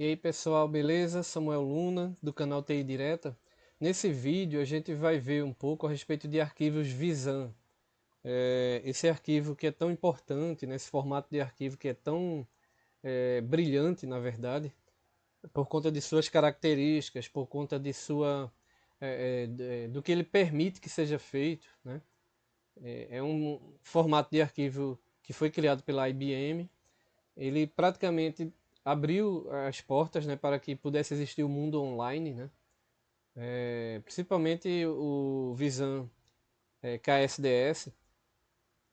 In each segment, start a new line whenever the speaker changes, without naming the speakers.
E aí pessoal, beleza? Samuel Luna, do canal TI Direta. Nesse vídeo a gente vai ver um pouco a respeito de arquivos Visan. Esse arquivo que é tão importante, nesse formato de arquivo que é tão brilhante, na verdade, por conta de suas características, por conta de do que ele permite que seja feito, né? É um formato de arquivo que foi criado pela IBM. Ele praticamente abriu as portas, né, para que pudesse existir o mundo online, né? Principalmente o Visan KSDS,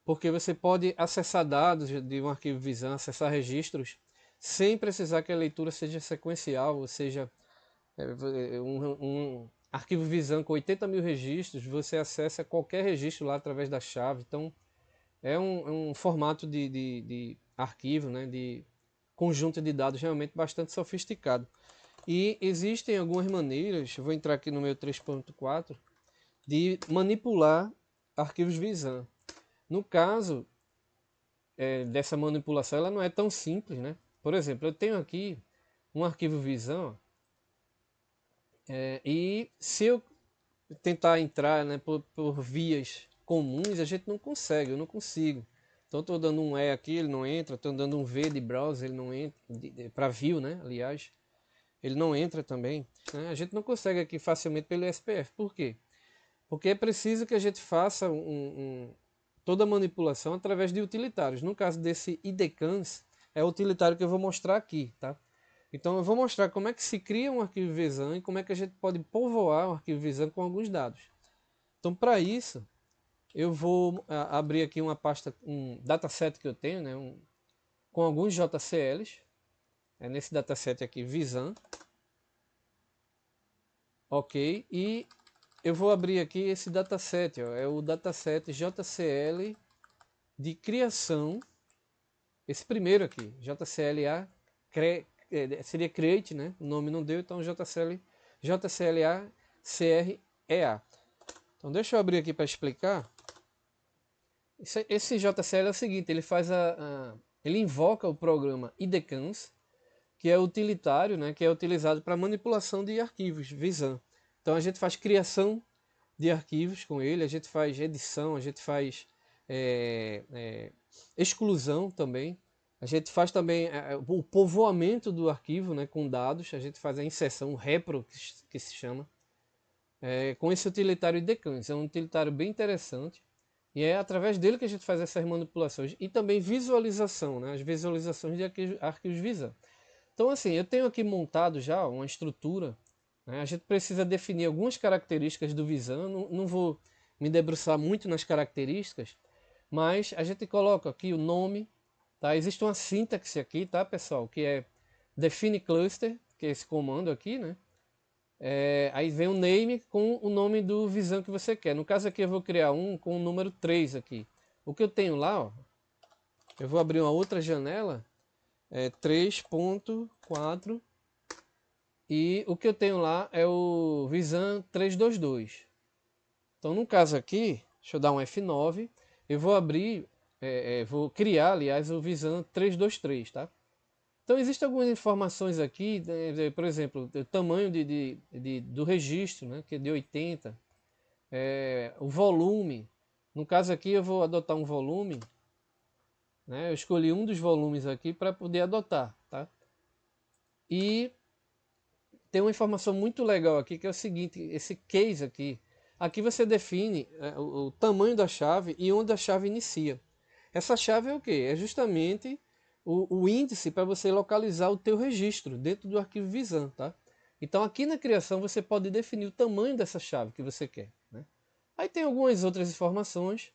porque você pode acessar dados de um arquivo Visan, acessar registros, sem precisar que a leitura seja sequencial, ou seja, um arquivo Visan com 80 mil registros, você acessa qualquer registro lá através da chave. Então, é um formato de arquivo, né, de conjunto de dados realmente bastante sofisticado. E existem algumas maneiras, vou entrar aqui no meu 3.4, de manipular arquivos Visan. No caso dessa manipulação, ela não é tão simples, né? Por exemplo, eu tenho aqui um arquivo Visan, e se eu tentar entrar, né, por vias comuns, a gente não consegue, eu não consigo. Então estou dando um E aqui, ele não entra, estou dando um V de browser, ele não entra, para view, né, aliás, ele não entra também. Né? A gente não consegue aqui facilmente pelo SPF. Por quê? Porque é preciso que a gente faça toda a manipulação através de utilitários. No caso desse idcans, é o utilitário que eu vou mostrar aqui, tá? Então eu vou mostrar como é que se cria um arquivo Visan e como é que a gente pode povoar um arquivo Visan com alguns dados. Então para isso, eu vou abrir aqui uma pasta, um dataset que eu tenho, né, com alguns JCLs. É nesse dataset aqui, Visan. Ok, e eu vou abrir aqui esse dataset, ó, é o dataset JCL de criação, esse primeiro aqui, JCLA, seria Create, né? O nome não deu, então JCLA CREA. Então deixa eu abrir aqui para explicar. Esse JCL é o seguinte, ele faz ele invoca o programa idcans, que é utilitário, né? Que é utilizado para manipulação de arquivos Visan. Então a gente faz criação de arquivos com ele, a gente faz edição, a gente faz exclusão também, a gente faz também o povoamento do arquivo, né, com dados, a gente faz a inserção, o repro que se chama, com esse utilitário idcans. É um utilitário bem interessante e é através dele que a gente faz essas manipulações e também visualização, né, as visualizações de arquivos Visan. Então assim, eu tenho aqui montado já uma estrutura. A gente precisa definir algumas características do Visan, não vou me debruçar muito nas características, mas a gente coloca aqui o nome, tá? Existe uma sintaxe aqui, tá, pessoal, que é define cluster, que é esse comando aqui, né? Aí vem o name com o nome do Visan que você quer. No caso aqui eu vou criar um com o número 3 aqui. O que eu tenho lá, ó, eu vou abrir uma outra janela, 3.4. E o que eu tenho lá é o Visan 322. Então, no caso aqui, deixa eu dar um F9, eu vou abrir, vou criar, aliás, o Visan 323, tá? Então, existem algumas informações aqui, por exemplo, o tamanho do registro, né, que é de 80, o volume. No caso aqui, eu vou adotar um volume, né? Eu escolhi um dos volumes aqui para poder adotar, tá? E tem uma informação muito legal aqui, que é o seguinte, esse case aqui. Aqui você define o tamanho da chave e onde a chave inicia. Essa chave é o quê? É justamente o índice para você localizar o teu registro dentro do arquivo Visan, tá? Então aqui na criação você pode definir o tamanho dessa chave que você quer, né? Aí tem algumas outras informações.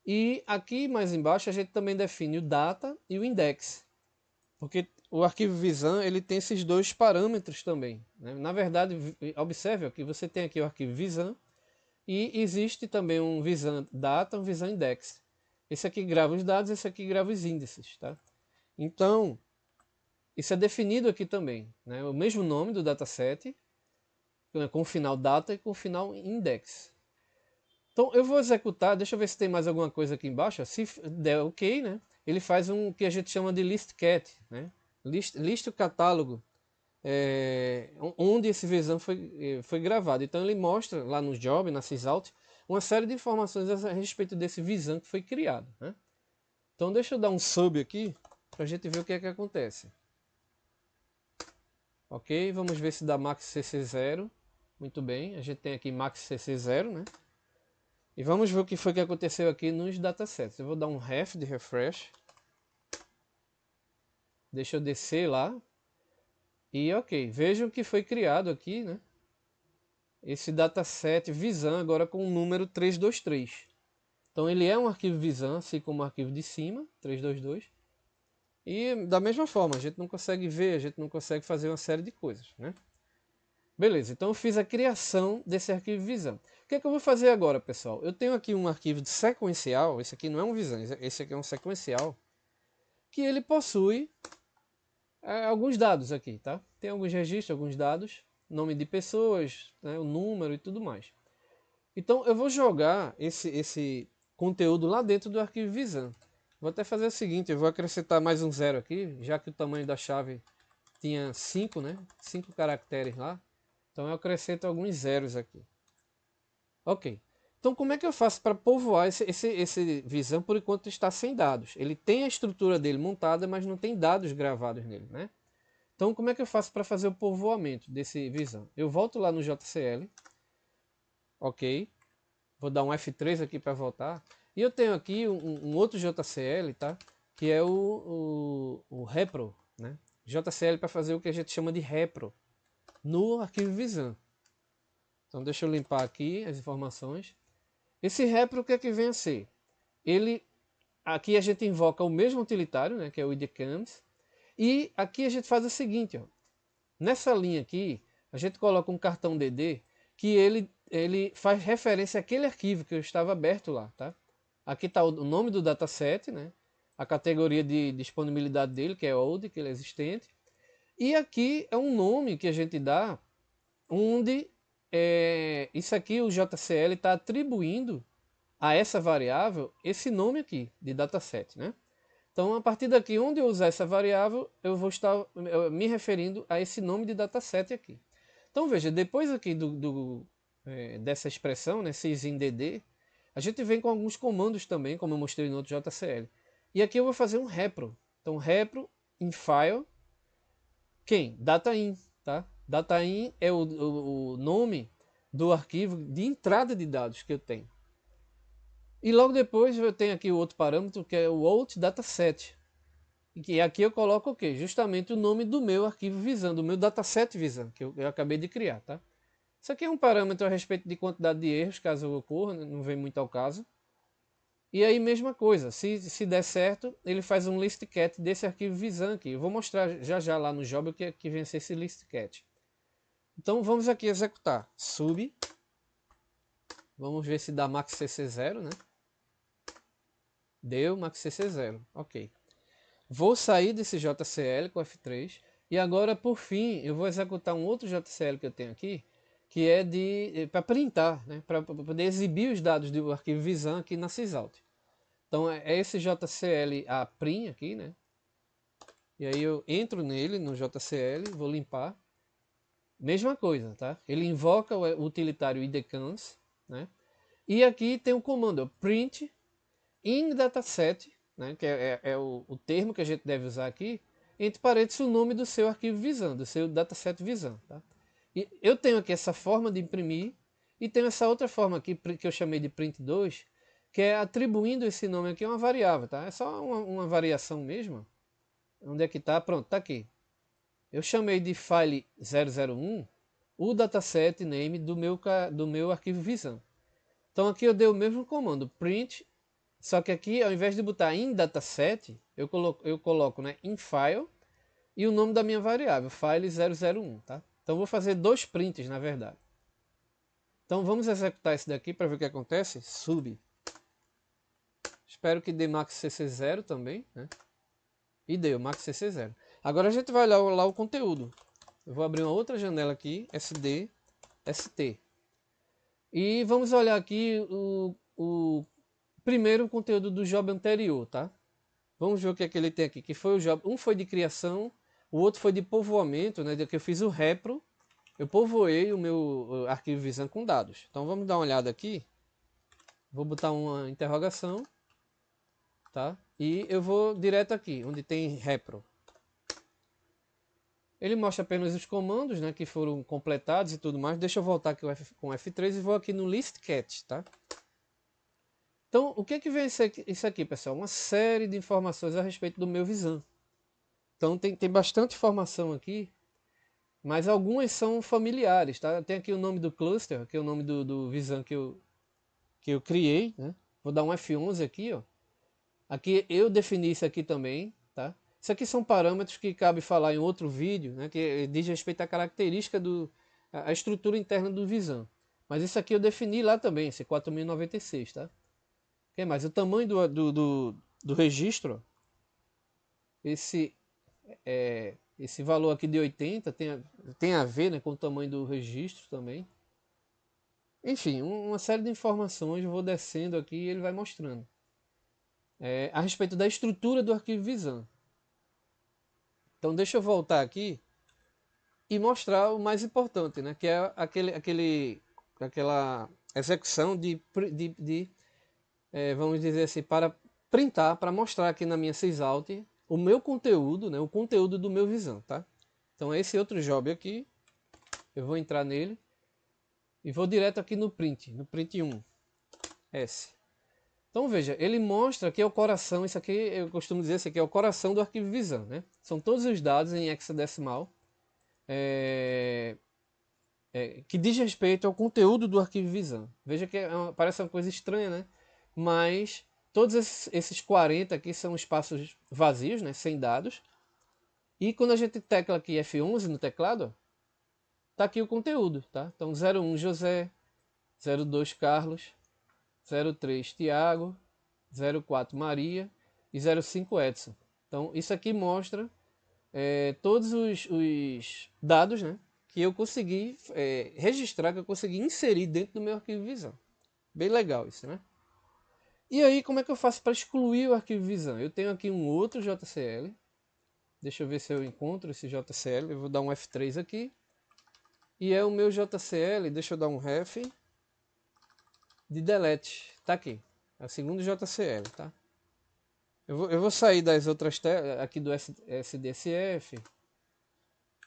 E aqui mais embaixo a gente também define o data e o index. Porque o arquivo Visan ele tem esses dois parâmetros também, né? Na verdade, observe que você tem aqui o arquivo Visan e existe também um Visan Data, um Visan Index. Esse aqui grava os dados, esse aqui grava os índices, tá? Então, isso é definido aqui também, né? O mesmo nome do dataset, com o final data e com o final index. Então, eu vou executar, deixa eu ver se tem mais alguma coisa aqui embaixo. Se der ok, né? Ele faz um que a gente chama de list cat, né? Lista o catálogo onde esse visão foi gravado. Então ele mostra lá no job, na sysout, uma série de informações a respeito desse visão que foi criado, né? Então deixa eu dar um sub aqui para a gente ver o que é que acontece. Ok, vamos ver se dá max cc0. Muito bem, a gente tem aqui max cc0, né? E vamos ver o que foi que aconteceu aqui nos datasets. Eu vou dar um ref de refresh. Deixa eu descer lá. E ok, vejam que foi criado aqui, né? Esse dataset Visan agora com o número 323. Então ele é um arquivo Visan, assim como o arquivo de cima, 322. E da mesma forma, a gente não consegue ver, a gente não consegue fazer uma série de coisas, né? Beleza, então eu fiz a criação desse arquivo Visan. O que é que eu vou fazer agora, pessoal? Eu tenho aqui um arquivo de sequencial, esse aqui não é um Visan, esse aqui é um sequencial, que ele possui alguns dados aqui, tá? Tem alguns registros, alguns dados, nome de pessoas, né, o número e tudo mais. Então eu vou jogar esse conteúdo lá dentro do arquivo Visan. Vou até fazer o seguinte, eu vou acrescentar mais um zero aqui, já que o tamanho da chave tinha 5, né? 5 caracteres lá. Então eu acrescento alguns zeros aqui. Ok. Então como é que eu faço para povoar esse Visan por enquanto está sem dados? Ele tem a estrutura dele montada, mas não tem dados gravados nele, né? Então como é que eu faço para fazer o povoamento desse Visan? Eu volto lá no JCL. Ok. Vou dar um F3 aqui para voltar. E eu tenho aqui um outro JCL, tá? Que é o repro, né? JCL para fazer o que a gente chama de repro no arquivo Visan. Então deixa eu limpar aqui as informações. Esse repro o que é que vem a ser? Aqui a gente invoca o mesmo utilitário, né? Que é o idcams. E aqui a gente faz o seguinte, ó. Nessa linha aqui, a gente coloca um cartão DD que ele faz referência àquele arquivo que eu estava aberto lá, tá? Aqui está o nome do dataset, né? A categoria de disponibilidade dele, que é old, que ele é existente. E aqui é um nome que a gente dá, onde isso aqui o JCL está atribuindo a essa variável esse nome aqui de dataset, né? Então, a partir daqui, onde eu usar essa variável, eu vou estar me referindo a esse nome de dataset aqui. Então, veja, depois aqui dessa expressão, né, sysindd, a gente vem com alguns comandos também, como eu mostrei no outro JCL. E aqui eu vou fazer um repro. Então, repro in file, quem? Datain, tá? Datain é o nome do arquivo de entrada de dados que eu tenho. E logo depois eu tenho aqui o outro parâmetro, que é o out dataset. E aqui eu coloco o quê? Justamente o nome do meu arquivo Visan, do meu dataset Visan, que eu acabei de criar, tá? Isso aqui é um parâmetro a respeito de quantidade de erros, caso ocorra, não vem muito ao caso. E aí, mesma coisa, se der certo, ele faz um listcat desse arquivo Visan aqui. Eu vou mostrar já lá no job o que vem a ser esse listcat. Então vamos aqui executar sub. Vamos ver se dá max cc0, né? Deu max cc0, ok. Vou sair desse JCL com F3 e agora, por fim, eu vou executar um outro JCL que eu tenho aqui, que é para printar, né? Para poder exibir os dados do arquivo Visan aqui na sysout. Então é esse JCL aprim aqui, né? E aí eu entro nele no JCL, vou limpar. Mesma coisa, tá? Ele invoca o utilitário idcams, né? E aqui tem o comando print in dataset, né, que é o termo que a gente deve usar aqui, entre parênteses o nome do seu arquivo Visan, do seu dataset Visan. Tá? E eu tenho aqui essa forma de imprimir e tenho essa outra forma aqui que eu chamei de print2, que é atribuindo esse nome aqui a uma variável. Tá? É só uma variação mesmo. Onde é que está? Pronto, está aqui. Eu chamei de file 001 o dataset name do meu arquivo Visan. Então aqui eu dei o mesmo comando, print. Só que aqui, ao invés de botar in dataset, eu coloco né, in file e o nome da minha variável, file 001. Tá? Então vou fazer dois prints, na verdade. Então vamos executar esse daqui para ver o que acontece. Sub. Espero que dê max cc0 também. Né? E deu max cc0. Agora a gente vai olhar lá o conteúdo. Eu vou abrir uma outra janela aqui, sd, st. E vamos olhar aqui o primeiro conteúdo do job anterior, tá? Vamos ver o que é que ele tem aqui, que foi o job. Um foi de criação, O outro foi de povoamento, né, de que eu fiz o repro, eu povoei o meu arquivo Visan com dados. Então vamos dar uma olhada aqui. Vou botar uma interrogação, tá? E eu vou direto aqui, onde tem repro. Ele mostra apenas os comandos, né, que foram completados e tudo mais. Deixa eu voltar aqui com F3 e vou aqui no listcat, tá? Então, o que vem isso aqui, pessoal? Uma série de informações a respeito do meu Visan. Então, tem bastante informação aqui, mas algumas são familiares, tá? Tem aqui o nome do cluster, que é o nome do Visan que eu criei, né? Vou dar um F11 aqui, ó. Aqui eu defini isso aqui também, tá? Isso aqui são parâmetros que cabe falar em outro vídeo, né? Que diz respeito à característica a estrutura interna do Visan. Mas isso aqui eu defini lá também, esse 4096, tá? O que mais? O tamanho do registro, esse esse valor aqui de 80 tem a ver, né, com o tamanho do registro também. Enfim, uma série de informações, eu vou descendo aqui e ele vai mostrando. A respeito da estrutura do arquivo Visan. Então deixa eu voltar aqui e mostrar o mais importante, né, que é aquela execução vamos dizer assim, para printar, para mostrar aqui na minha sysout o meu conteúdo, né, o conteúdo do meu Visan, tá? Então esse outro job aqui, eu vou entrar nele e vou direto aqui no print 1, S. Então veja, ele mostra que é o coração, isso aqui eu costumo dizer, isso aqui é o coração do arquivo Visan, né? São todos os dados em hexadecimal que diz respeito ao conteúdo do arquivo Visan. Veja que parece uma coisa estranha, né? Mas todos esses 40 aqui são espaços vazios, né? Sem dados. E quando a gente tecla aqui F11 no teclado, tá aqui o conteúdo, tá? Então 01 José, 02 Carlos, 03 Tiago, 04 Maria e 05 Edson. Então isso aqui mostra todos os dados, né, que eu consegui registrar, que eu consegui inserir dentro do meu arquivo Visan. Bem legal isso, né? E aí como é que eu faço para excluir o arquivo Visan? Eu tenho aqui um outro JCL. Deixa eu ver se eu encontro esse JCL. Eu vou dar um F3 aqui. E é o meu JCL, deixa eu dar um ref de delete. Tá aqui. É o segundo JCL, tá? Eu vou sair das outras telas, aqui do SDSF.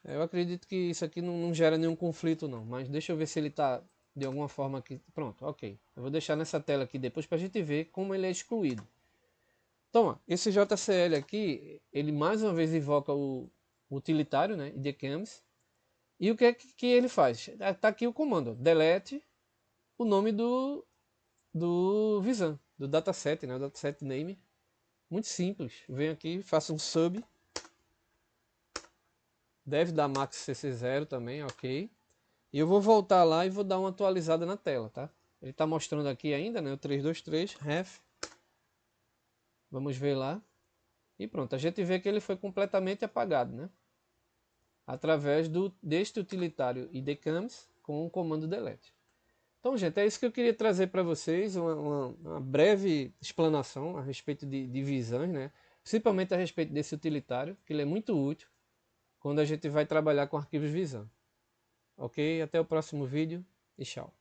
Eu acredito que isso aqui não gera nenhum conflito não, mas deixa eu ver se ele está de alguma forma aqui. Pronto, ok. Eu vou deixar nessa tela aqui depois para a gente ver como ele é excluído. Então, ó, esse JCL aqui, ele mais uma vez invoca o utilitário, né, idcams. E o que é que ele faz? Está aqui o comando, delete o nome do Visan, do dataset, né, o dataset name. Muito simples. Venho aqui, faço um sub. Deve dar max cc0 também, ok. E eu vou voltar lá e vou dar uma atualizada na tela, tá? Ele está mostrando aqui ainda, né? O 323, ref. Vamos ver lá. E pronto, a gente vê que ele foi completamente apagado, né? Através deste utilitário idcams com o comando delete. Então, gente, é isso que eu queria trazer para vocês, uma breve explanação a respeito de Visans, né? Principalmente a respeito desse utilitário, que ele é muito útil quando a gente vai trabalhar com arquivos Visan. Ok? Até o próximo vídeo e tchau.